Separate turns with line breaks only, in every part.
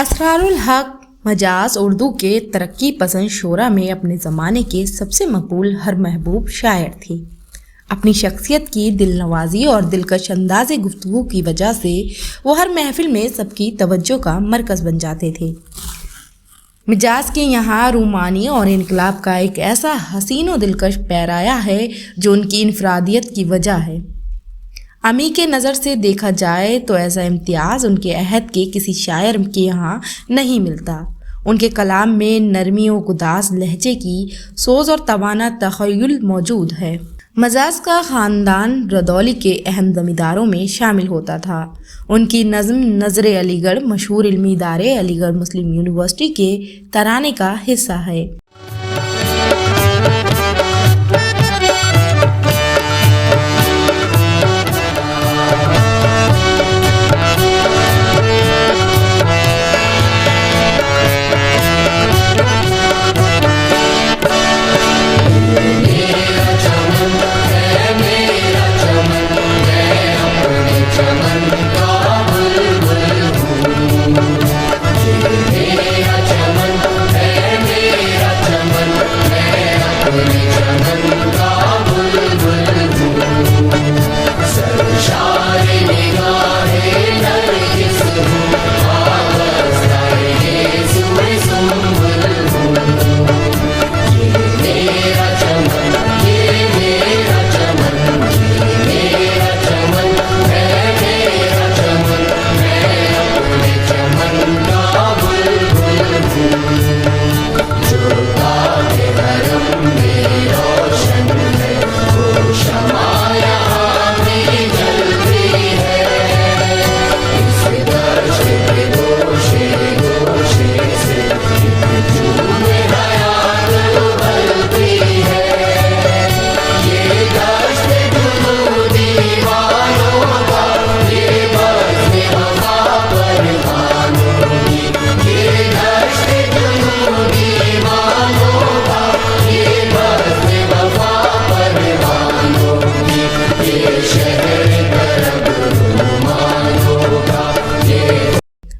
असरारुल हक मजाज उर्दू के तरक्की पसंद शोरा में अपने ज़माने के सबसे मकबूल हर महबूब शायर थे। अपनी शख्सियत की दिल नवाजी और दिलकश अंदाज़ गुफ्तगू की वजह से वो हर महफिल में सबकी तवज्जो का मरकज़ बन जाते थे। मिजाज के यहाँ रूमानी और इनकलाब का एक ऐसा हसीन और दिलकश पैराया है जो उनकी इनफरादियत की वजह है। अमी के नज़र से देखा जाए तो ऐसा इम्तियाज़ उनके अहद के किसी शायर के यहाँ नहीं मिलता। उनके कलाम में नरमी और गुदास लहजे की सोज और तवाना तख़य्युल मौजूद है। मजाज का ख़ानदान रदौली के अहम ज़मींदारों में शामिल होता था। उनकी नज़्म नज़र अलीगढ़ मशहूर इल्मी इदारे अलीगढ़ मुस्लिम यूनिवर्सिटी के तराने का हिस्सा है।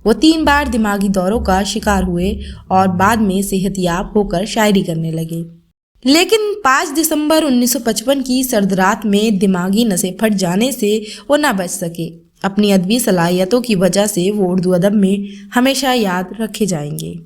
वो 3 बार दिमागी दौरों का शिकार हुए और बाद में सेहतयाब होकर शायरी करने लगे। लेकिन 5 दिसंबर 1955 की सर्द रात में दिमागी नसें फट जाने से वो न बच सके। अपनी अदबी सलाहियतों की वजह से वो उर्दू अदब में हमेशा याद रखे जाएंगे।